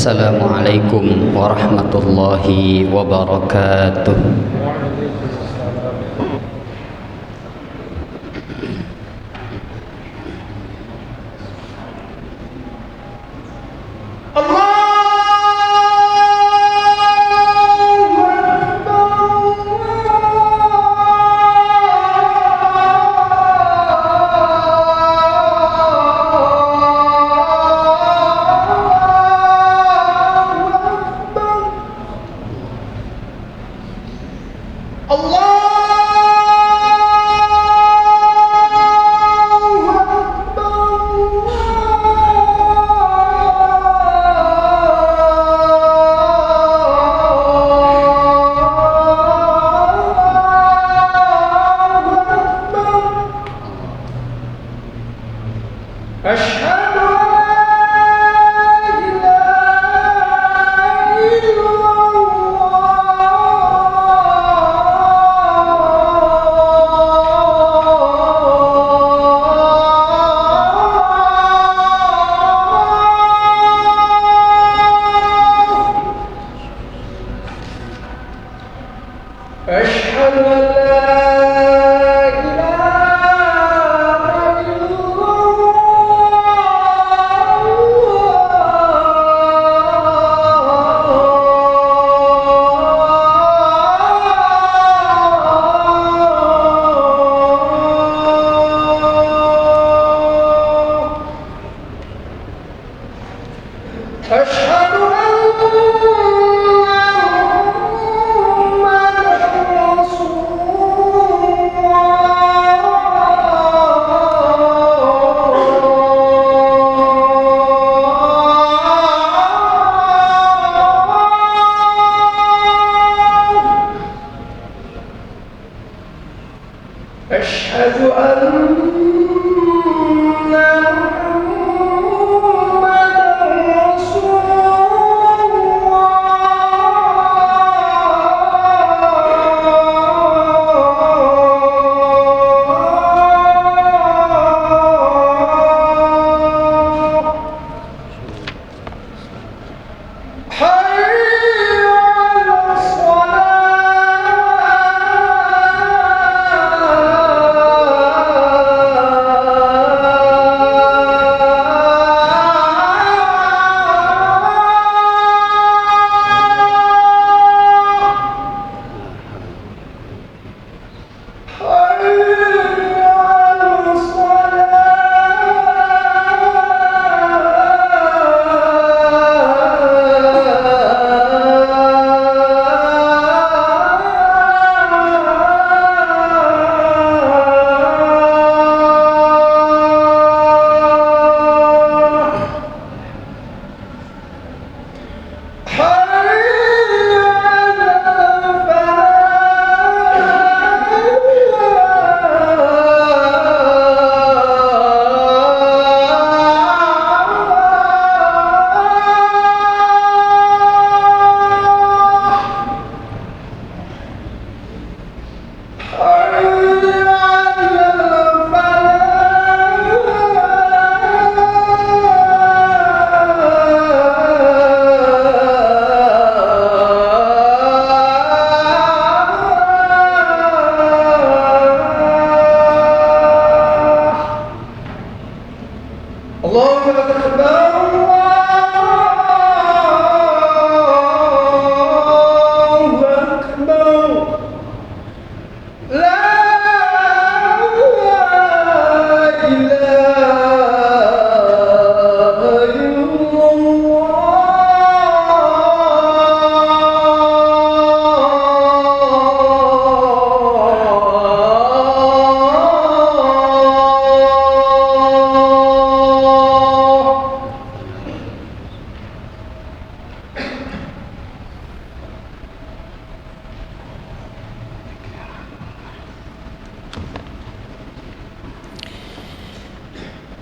Assalamualaikum warahmatullahi wabarakatuh.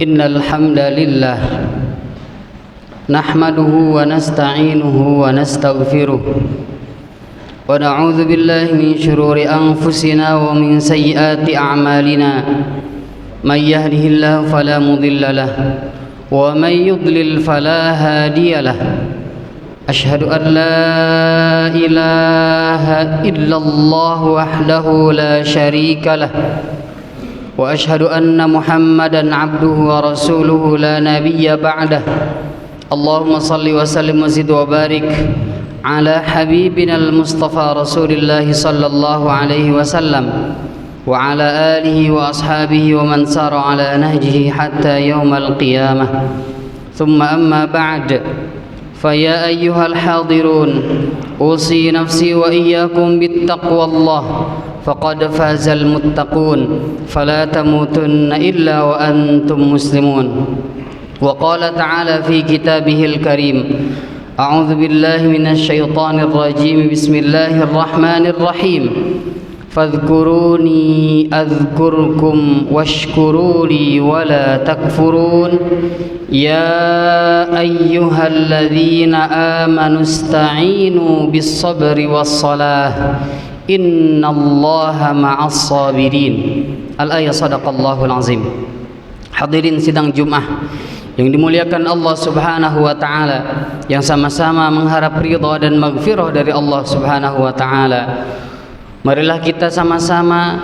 Innal hamdalillah nahmaduhu wa nasta'inuhu wa nastaghfiruh wa na'udzu billahi min shururi anfusina wa min sayyiati a'malina may yahdihillahu fala mudilla lahu wa may yudlil fala hadiya lahu أشهد أن لا إله إلا الله وحده لا شريك له وأشهد أن محمدا عبده ورسوله لا نبي بعده اللهم صل وسلم وزد وبارك على حبيبنا المصطفى رسول الله صلى الله عليه وسلم وعلى آله وأصحابه ومن سار على نهجه حتى يوم القيامة ثم أما بعد فيا أيها الحاضرون أوصي نفسي وإياكم بالتقوى الله فقد فاز المتقون فلا تموتن إلا وأنتم مسلمون وقال تعالى في كتابه الكريم أعوذ بالله من الشيطان الرجيم بسم الله الرحمن الرحيم فاذكروني أذكركم واشكروا لي ولا تكفرون يا أيها الذين آمنوا استعينوا بالصبر والصلاة إن الله مع الصابرين الآية صدق الله العظيم. Hadirin sidang Jumat yang dimuliakan Allah Subhanahu wa taala, yang sama-sama mengharap ridha dan maghfirah dari Allah Subhanahu wa taala. Marilah kita sama-sama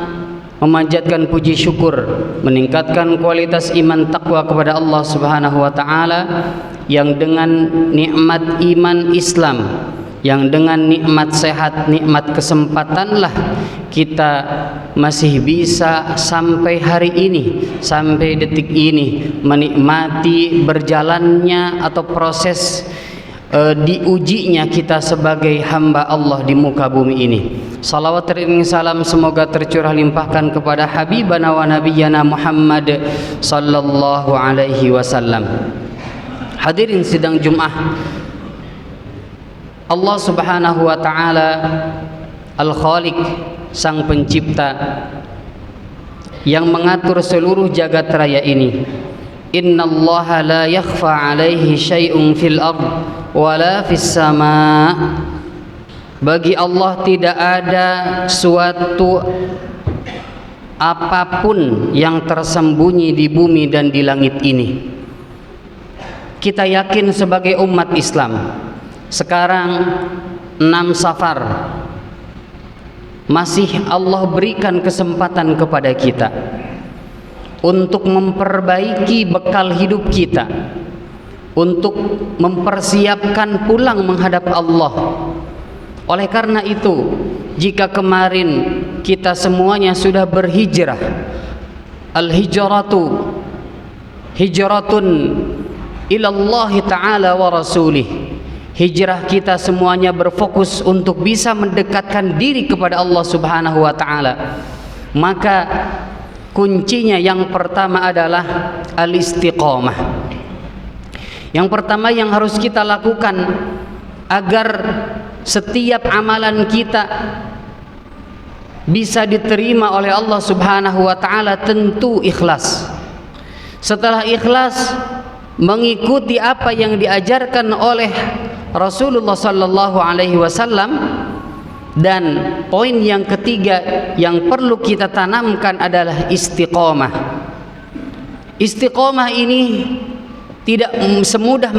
memanjatkan puji syukur, meningkatkan kualitas iman takwa kepada Allah Subhanahu wa taala yang dengan nikmat iman Islam, yang dengan nikmat sehat, nikmat kesempatanlah kita masih bisa sampai hari ini, sampai detik ini menikmati berjalannya atau proses diujinya kita sebagai hamba Allah di muka bumi ini. Salawat dan salam semoga tercurah limpahkan kepada habibana wa nabiyyana Muhammad sallallahu alaihi wasallam. Hadirin sidang Jumat, Allah Subhanahu wa taala Al-Khaliq, sang pencipta yang mengatur seluruh jagat raya ini. Innallaha la yakhfa alaihi syai'un fil ard wala fis sama'. Bagi Allah tidak ada suatu apapun yang tersembunyi di bumi dan di langit ini. Kita yakin sebagai umat Islam, sekarang 6 Safar masih Allah berikan kesempatan kepada kita untuk memperbaiki bekal hidup kita, untuk mempersiapkan pulang menghadap Allah. Oleh karena itu, jika kemarin kita semuanya sudah berhijrah, al-hijratu hijratun ilallahi ta'ala wa rasulih, hijrah kita semuanya berfokus untuk bisa mendekatkan diri kepada Allah Subhanahu wa taala. Maka kuncinya yang pertama adalah al-istiqamah. Yang pertama yang harus kita lakukan agar setiap amalan kita bisa diterima oleh Allah Subhanahu wa taala tentu ikhlas. Setelah ikhlas, mengikuti apa yang diajarkan oleh Rasulullah sallallahu alaihi wasallam. Dan poin yang ketiga yang perlu kita tanamkan adalah istiqamah. Istiqamah ini tidak semudah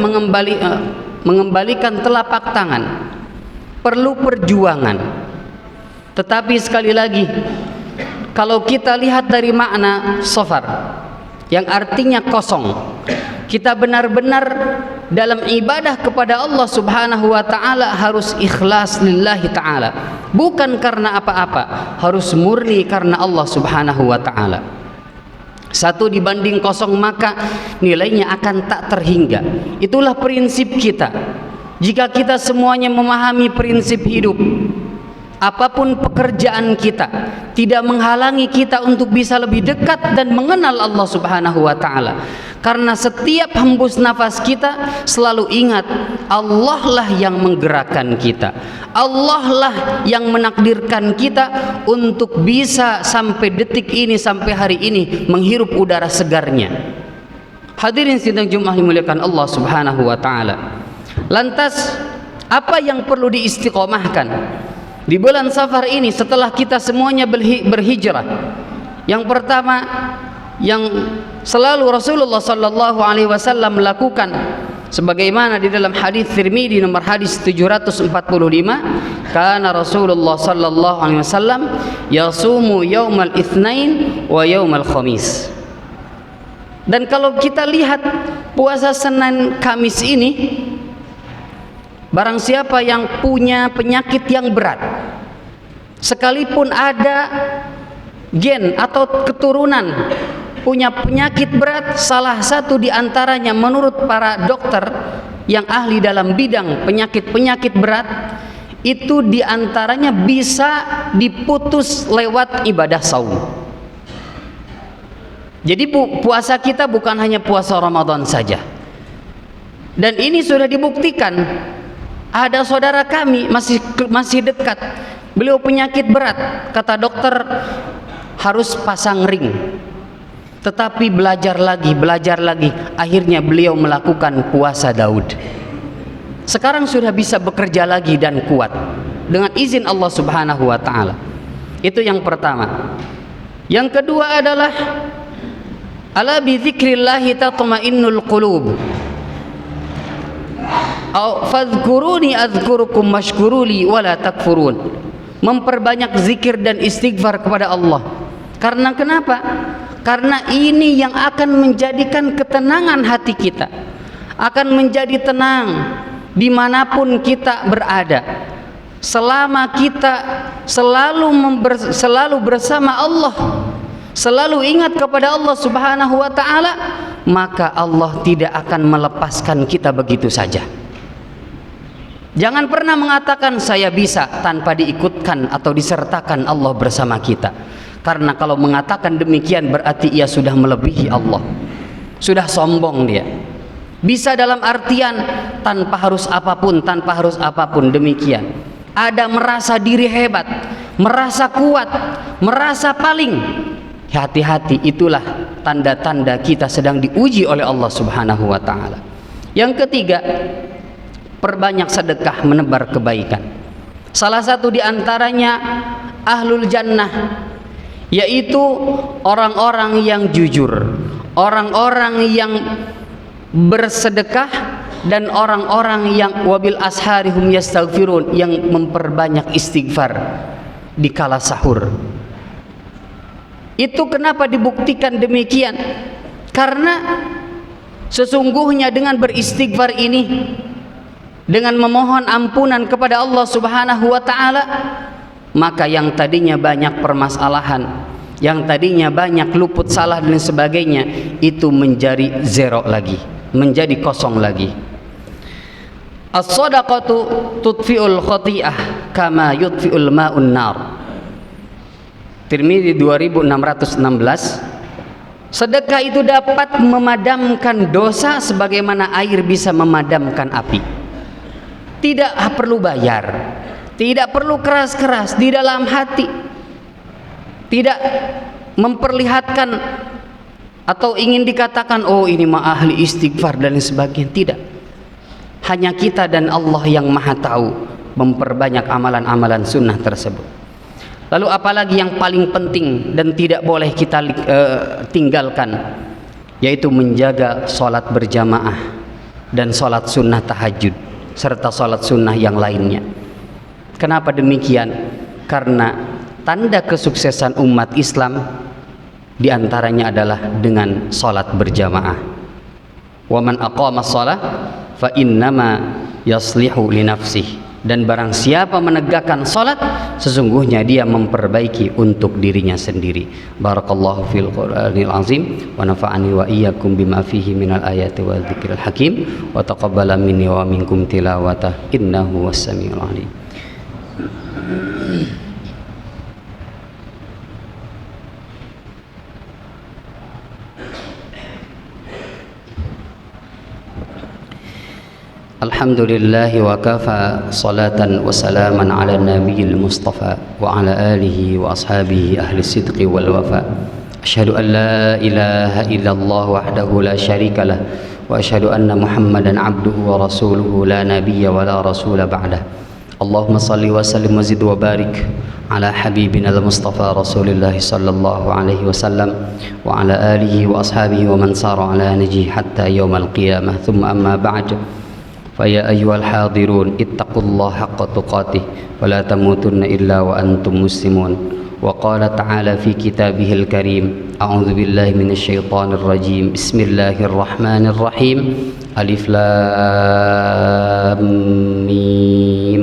mengembalikan telapak tangan, perlu perjuangan. Tetapi sekali lagi, kalau kita lihat dari makna safar yang artinya kosong, kita benar-benar dalam ibadah kepada Allah Subhanahu wa taala harus ikhlas lillahi taala, bukan karena apa-apa, harus murni karena Allah Subhanahu wa taala. 1 dibanding 0, maka nilainya akan tak terhingga. Itulah prinsip kita. Jika kita semuanya memahami prinsip hidup, apapun pekerjaan kita tidak menghalangi kita untuk bisa lebih dekat dan mengenal Allah Subhanahu wa taala. Karena setiap hembus nafas kita selalu ingat, Allah lah yang menggerakkan kita, Allah lah yang menakdirkan kita untuk bisa sampai detik ini, sampai hari ini menghirup udara segarnya. Hadirin sidang Jumat dimuliakan Allah Subhanahu wa taala. Lantas apa yang perlu diistiqomahkan di bulan Safar ini setelah kita semuanya berhijrah? Yang pertama yang selalu Rasulullah sallallahu alaihi wasallam lakukan sebagaimana di dalam hadis Tirmidzi nomor hadis 745, kana Rasulullah sallallahu alaihi wasallam yasumu yaumal itsnain wa yaumal khamis. Dan kalau kita lihat puasa Senin Kamis ini, barang siapa yang punya penyakit yang berat, sekalipun ada gen atau keturunan punya penyakit berat, salah satu di antaranya menurut para dokter yang ahli dalam bidang penyakit-penyakit berat, itu di antaranya bisa diputus lewat ibadah saum. Jadi puasa kita bukan hanya puasa Ramadan saja. Dan ini sudah dibuktikan. Ada saudara kami masih dekat, beliau penyakit berat, kata dokter harus pasang ring. Tetapi belajar lagi, akhirnya beliau melakukan puasa Daud. Sekarang sudah bisa bekerja lagi dan kuat dengan izin Allah Subhanahu wa taala. Itu yang pertama. Yang kedua adalah ala bi dzikrillahi tatma'innul qulub. Au fadhkuruni adzkurukum washkuruli wala takfurun. Memperbanyak zikir dan istighfar kepada Allah. Karena kenapa? Karena ini yang akan menjadikan ketenangan hati kita, akan menjadi tenang dimanapun kita berada. Selama kita selalu bersama Allah, selalu ingat kepada Allah Subhanahu wa ta'ala, maka Allah tidak akan melepaskan kita begitu saja. Jangan pernah mengatakan saya bisa tanpa diikutkan atau disertakan Allah bersama kita. Karena kalau mengatakan demikian berarti ia sudah melebihi Allah, sudah sombong dia. Bisa dalam artian tanpa harus apapun, demikian. Ada merasa diri hebat, merasa kuat, merasa paling. Hati-hati, itulah tanda-tanda kita sedang diuji oleh Allah Subhanahu wa ta'ala. Yang ketiga, perbanyak sedekah menebar kebaikan. Salah satu di antaranya ahlul jannah, yaitu orang-orang yang jujur, orang-orang yang bersedekah, dan orang-orang yang wabil asharihum yastaghfirun, yang memperbanyak istighfar di kala sahur. Itu kenapa dibuktikan demikian? Karena sesungguhnya dengan beristighfar ini, dengan memohon ampunan kepada Allah Subhanahu wa ta'ala, maka yang tadinya banyak permasalahan, yang tadinya banyak luput salah dan sebagainya, itu menjadi zero lagi, menjadi kosong lagi. As-sadaqatu tudfi'ul khati'ah kama yudfi'ul ma'un nar. Tirmidzi 2616. Sedekah itu dapat memadamkan dosa sebagaimana air bisa memadamkan api. Tidak perlu bayar, tidak perlu keras-keras di dalam hati, tidak memperlihatkan atau ingin dikatakan oh ini mah ahli istighfar dan sebagainya. Tidak, hanya kita dan Allah yang maha tahu memperbanyak amalan-amalan sunnah tersebut. Lalu apalagi yang paling penting dan tidak boleh kita tinggalkan, yaitu menjaga sholat berjamaah dan sholat sunnah tahajud serta sholat sunnah yang lainnya. Kenapa demikian? Karena tanda kesuksesan umat Islam diantaranya adalah dengan sholat berjamaah. Wa man aqama shalah fa innama yaslihu li nafsihi. Dan barang siapa menegakkan salat, sesungguhnya dia memperbaiki untuk dirinya sendiri. Barakallahu fil Qur'anil azim wa nafa'ani wa iyyakum bima fihi minal ayati wa dzikril hakim wa taqabbala minni wa minkum tilawatah innahu was-sami'ul alim. Alhamdulillahi wa kafa salatan wa salaman ala nabiyil mustafa wa ala alihi wa ashabihi ahli sidqi wal wafa. Asyhadu an la ilaha illallah wahdahu la syarika lah wa asyhadu anna Muhammadan abduhu wa rasuluhu la nabiyya wa la rasula ba'dah. اللهم صل وسلم وزد وبارك على حبيبنا المصطفى رسول الله صلى الله عليه وسلم وعلى آله وأصحابه ومن سار على نهجه حتى يوم القيامة. ثم أما بعد، فيا أيها الحاضرون اتقوا الله حق تقاته ولا تموتن إلا وأنتم مسلمون. وقال تعالى في كتابه الكريم: أعوذ بالله من الشيطان الرجيم، بسم الله الرحمن الرحيم، ألف لام ميم،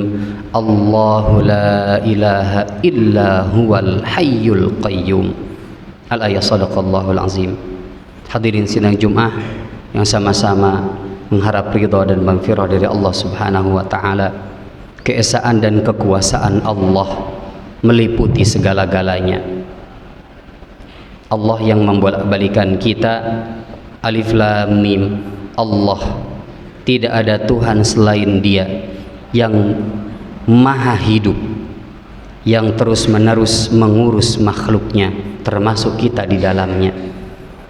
الله لا إله إلا هو الحي القيوم. Al-ayat sadaqallahul azim. Hadirin sidang Jumat yang sama-sama mengharap ridha dan maghfirah dari Allah Subhanahu wa taala. Keesaan dan kekuasaan Allah meliputi segala-galanya. Allah yang membolak-balikan kita. Alif lam mim, Allah, tidak ada Tuhan selain Dia yang maha hidup, yang terus-menerus mengurus makhluknya, termasuk kita di dalamnya.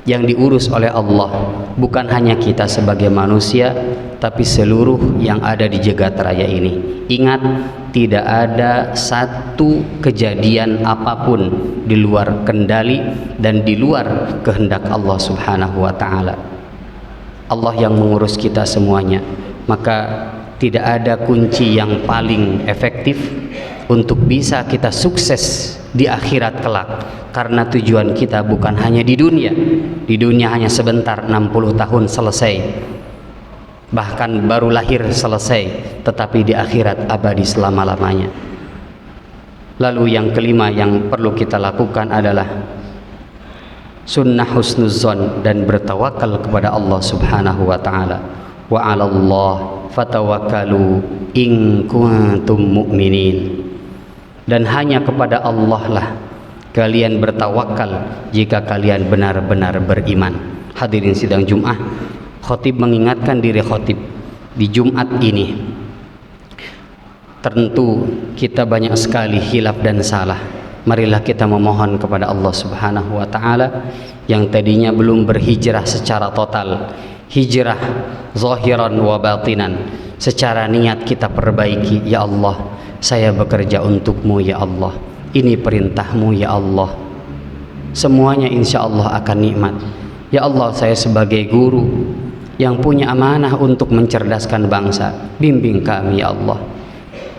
Yang diurus oleh Allah bukan hanya kita sebagai manusia, tapi seluruh yang ada di jagat raya ini. Ingat, tidak ada satu kejadian apapun di luar kendali dan di luar kehendak Allah Subhanahu wa taala. Allah yang mengurus kita semuanya. Maka tidak ada kunci yang paling efektif untuk bisa kita sukses di akhirat kelak, karena tujuan kita bukan hanya di dunia. Di dunia hanya sebentar, 60 tahun selesai, bahkan baru lahir selesai, tetapi di akhirat abadi selama-lamanya. Lalu yang kelima yang perlu kita lakukan adalah sunnah husnuzon, dan bertawakal kepada Allah Subhanahu wa taala. Wa 'alallah fatawakkalu in kuntum mu'minin. Dan hanya kepada Allah lah kalian bertawakal jika kalian benar-benar beriman. Hadirin sidang Jumat, khotib mengingatkan diri khotib di Jumat ini, tentu kita banyak sekali hilaf dan salah. Marilah kita memohon kepada Allah Subhanahu wa taala yang tadinya belum berhijrah secara total, hijrah zahiran wa batinan, secara niat kita perbaiki. Ya Allah, saya bekerja untukmu ya Allah, ini perintahmu ya Allah, semuanya insya Allah akan nikmat. Ya Allah, saya sebagai guru yang punya amanah untuk mencerdaskan bangsa, bimbing kami ya Allah.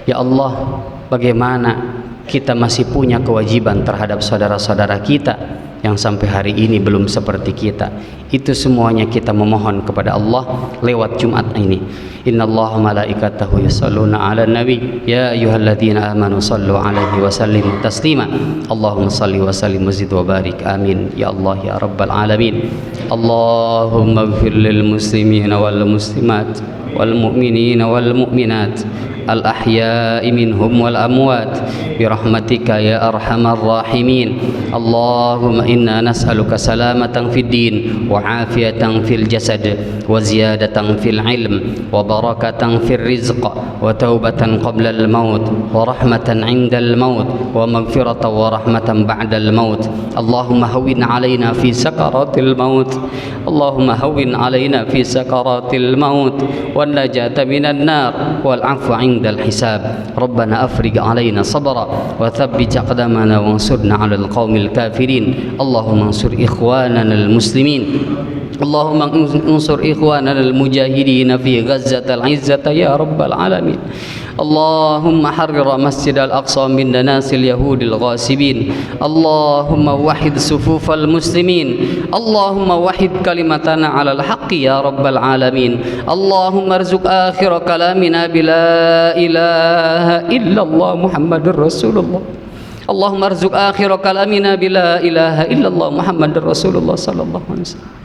Ya Allah, bagaimana kita masih punya kewajiban terhadap saudara-saudara kita yang sampai hari ini belum seperti kita. Itu semuanya kita memohon kepada Allah lewat Jumat ini. Innallaha malaikatahu yusholluna 'alan nabi ya ayyuhalladzina amanu shallu 'alaihi wa sallimu taslima. Allahumma shalli wa sallim wa zid wa barik. Amin ya Allah ya rabbal alamin. Allahumma ighfir lil muslimina wal muslimat wal mu'minina wal mu'minat al-ahya'i minhum wal amwat birahmatika ya arhamar rahimin. Allahumma inna nas'aluka salamatan fid din wa afiyatan fil jasad wa ziyadatan fil ilm wa barakatan fil rizq wa taubatan qabla al maut wa rahmatan 'inda al maut wa maghfiratan wa rahmatan ba'da al maut. Allahumma hawwin 'alaina fi sakaratil maut. Allahumma hawwin 'alaina fi sakaratil maut wan najata minan nar wal 'afwa 'inda al hisab. Rabbana afrigh 'alaina sabra wa thabbit aqdamana wansurna 'alal qaumil kafirin. Allahumma ansur ikhwanana al muslimin. Allahumma ansur ikhwanana al mujahidin fi Ghazzah al 'izzah ya rabbal alamin. Allahumma harrir masjid al-aqsa min danasil yahudil ghasibin. Allahumma wahid sufufal muslimin. Allahumma wahid kalimatana ala al-haqqi ya rabbal alamin. Allahumma arzuq akhir kalamina bila ilaha illallah Muhammadur Rasulullah. Allahumma arzuq akhir kalamina bila ilaha illallah Muhammadur Rasulullah sallallahu alaihi wasallam.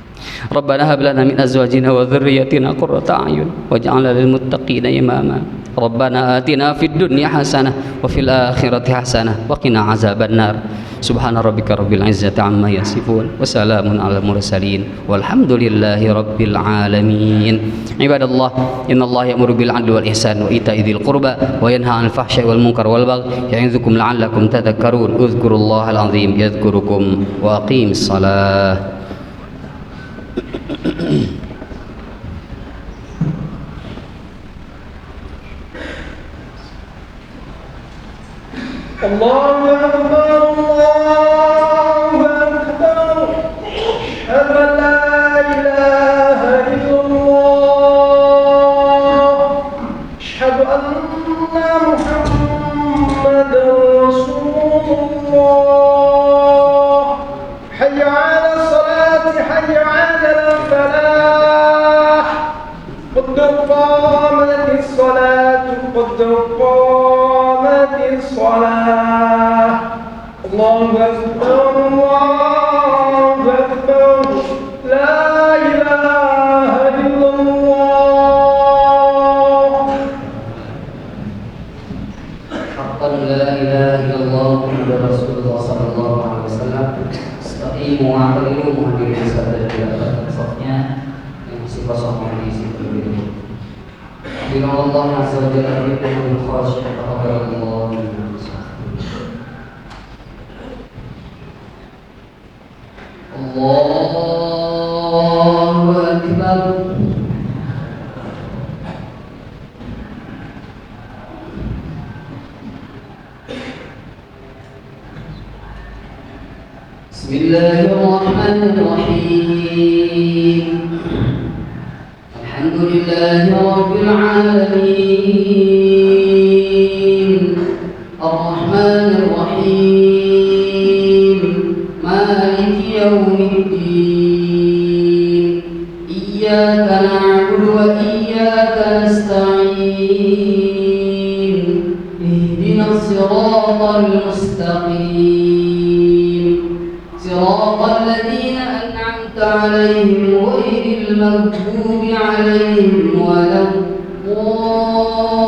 Rabbana hab lana min azwajina wa dhurriyyatina qurrata a'yun waj'alna lil muttaqina imama. Rabbana atina fid dunya hasanah wa fil akhirati hasanah wa qina azaban nar. Subhana rabbika rabbil izzati amma yasifun wa salamun alal mursalin walhamdulillahi rabbil alamin. Ibadallah, innallaha ya'muru bil 'adli wal ihsan wa ita'i dzil qurba wa yanha 'anil fahsya'i wal munkar wal baghi ya'idzukum la'allakum tadhakkarun. Udhkurullahal 'azim yadhkurukum wa aqimis shalah. الله أكبر الله أكبر أشهد أن لا إله إلا الله أشهد أن محمدا رسول الله حي على الصلاة حي على الفلاح قد قامت الصلاة قد قامت الصلاة الله أكبر الله أكبر لا إله إلا الله حقا لا إله إلا الله محمد رسول الله صلى الله عليه wasallam. Istiqimu wa'tadilu muhadirin sabda tidak safnya yang masih kosong di situ ini. Bila Allah azza wa jalla yaqulu khashi'an Allah Allahu akbar. Bismillahirrahmanirrahim. Alhamdulillahi rabbil alamin. Ar-Rahmanir Rahim. Maliki yaumiddin. Iyyaka na'budu wa iyyaka nasta'in. Ihdinas siratal mustaqim. صراط الذين أنعمت عليهم غير المغضوب عليهم ولا الضالين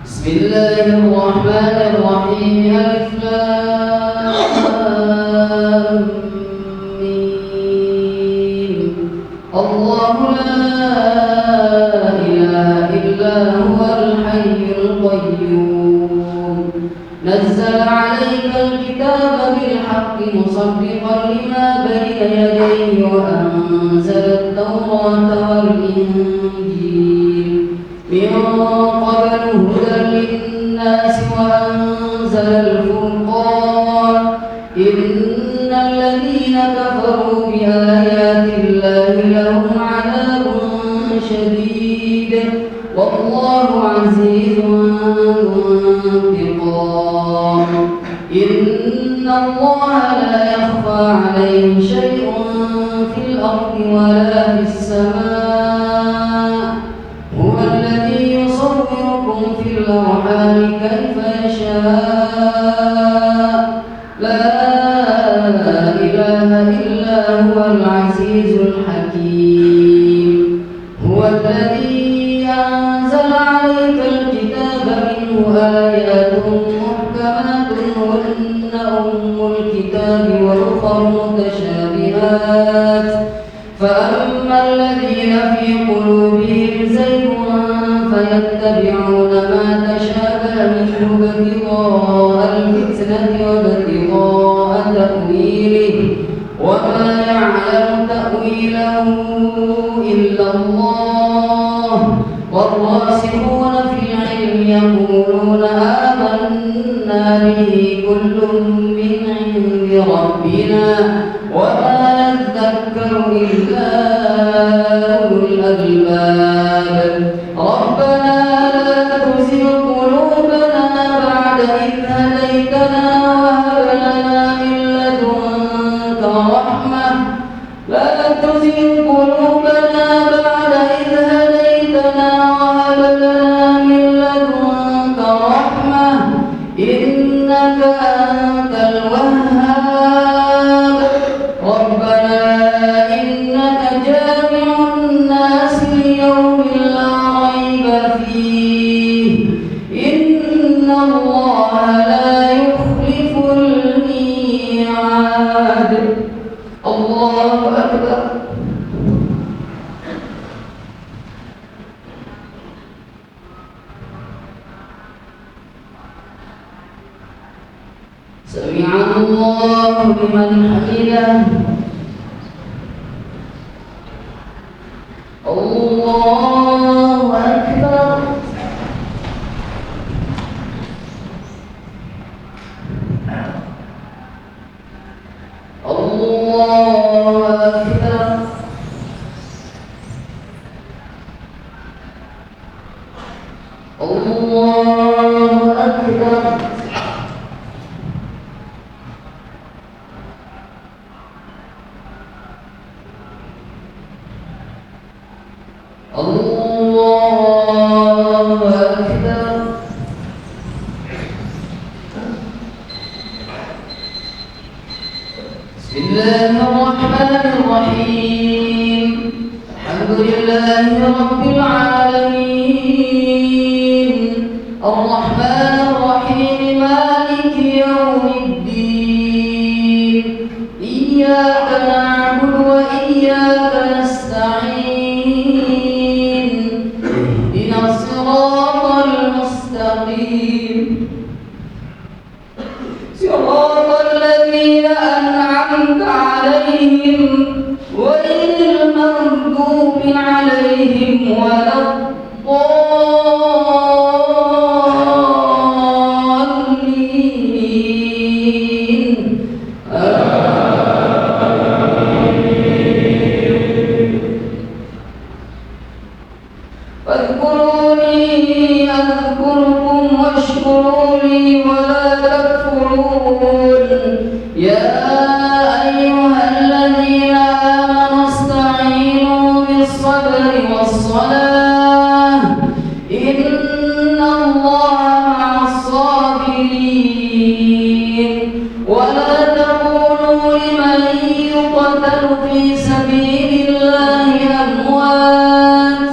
بسم الله الرحمن الرحيم ألف الله لا إله إلا هو الحي القيوم نزل عليك الكتاب بالحق مصدقا لما بين يديه وأنزل التوراة والإنجيل من قبل هدى للناس وأنزل الفرقان إن الذين كفروا بآيات الله لهم عذاب شديد والله عزيز ذو انتقام إن الله لا يخفى عليه شيء في الأرض ولا في السماء هو الذي يصوركم في الأرحام كيف يشاء لا إله إلا هو العزيز الحكيم هو الذي أنزل عليك الكتاب منه آيات محكمات هن أم الكتاب وأخر متشابهات فأما الذين في قلوبهم زيغ فيتبعون ما تشابه منه ابتغاء الفتنة وابتغاء تأويله وما يعلم تأويله إلا الله والراسخون في العلم يقولون آمنا به كل من عند ربنا وما يذكر إلا أولو الألباب ربنا لا تزغ قلوبنا بعد إذ هديتنا وهب لنا من لدنك رحمة لا تزغ قلوبنا بعد إذ هديتنا وهب لنا من لدنك رحمة إنك أنت الوهاب ربنا إنك جامع الناس ليوم لا ريب فيه إن الله لا يخلف الميعاد الله أكبر سمع لمن حمده الله أكبر الله أكبر الله أكبر الله أكبر بسم الله الرحمن الرحيم الحمد لله رب العالمين الرحمن الرحيم مالك يوم الدين إياك نعبد وإياك نستعين اهدنا الصراط المستقيم صراط الذين أنعمت عليهم غير المغضوب عليهم ولا الضالين فاذكروني أذكركم واشكروا لي ولا تكفرون يا أيها الذين آمنوا استعينوا بالصبر والصلاة إن الله مع الصابرين ولا تقولوا لمن يقتل في سبيل الله أموات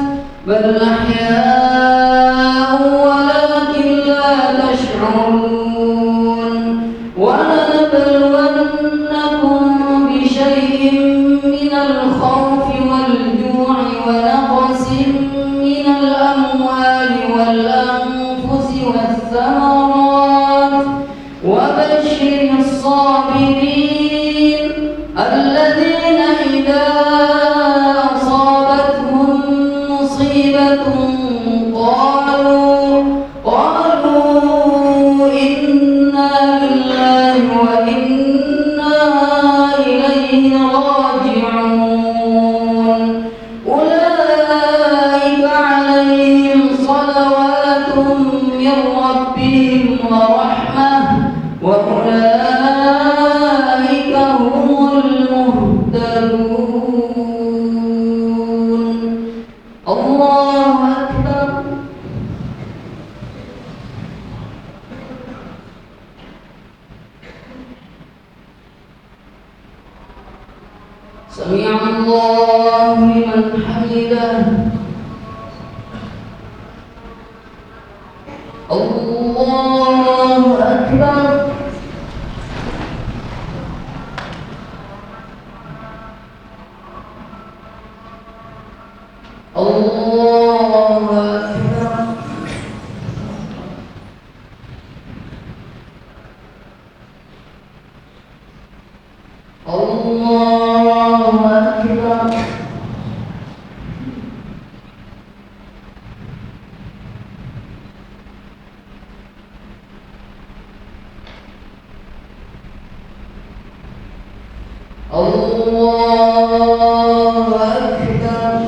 بل أحياء ولكن لا تشعرون ولنبلونكم بشيء من الخوف والجوع ونقص من الأموال والأنفس والثمرات وبشر الصابرين الذين إذا أصابتهم مصيبة قالوا إنا لله وإنا إليه راجعون أولئك عليهم صلوات من ربهم ورحمة وأولئك هم المهتدون الله أكبر سمع الله لمن حمده الله أكبر الله أكبر الله أكبر الله أكبر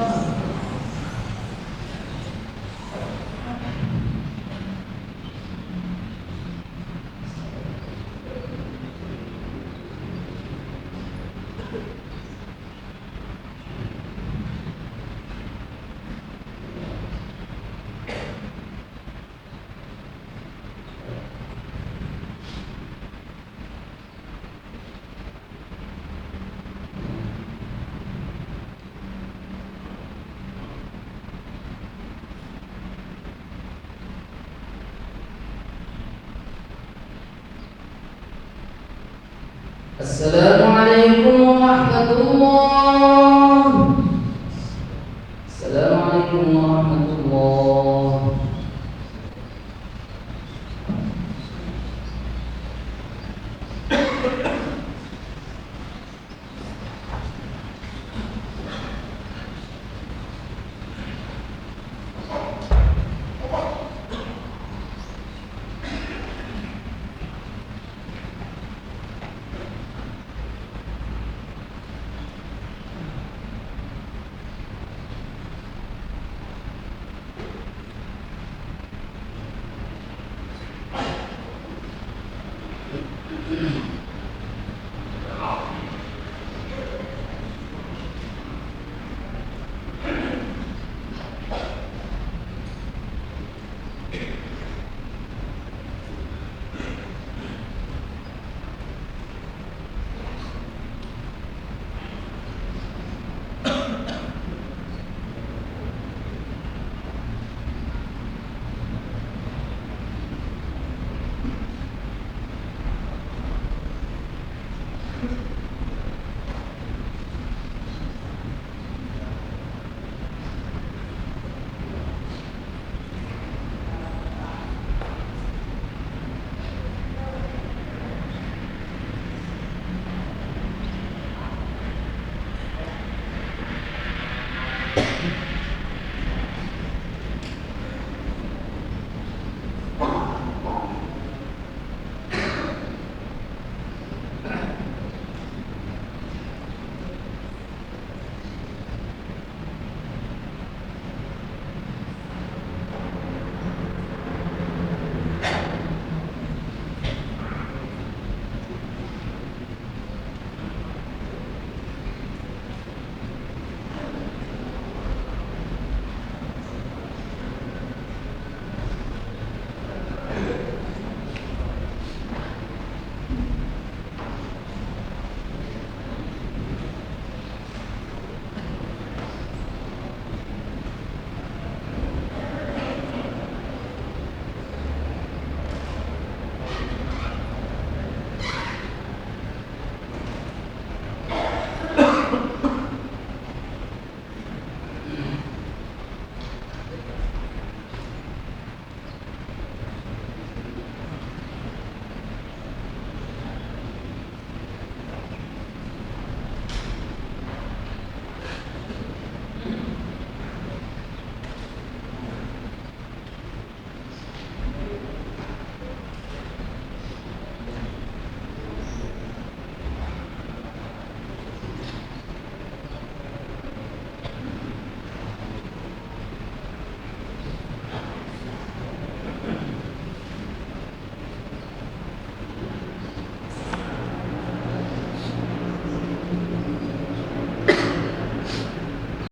السلام عليكم ورحمة الله. السلام عليكم ورحمة الله.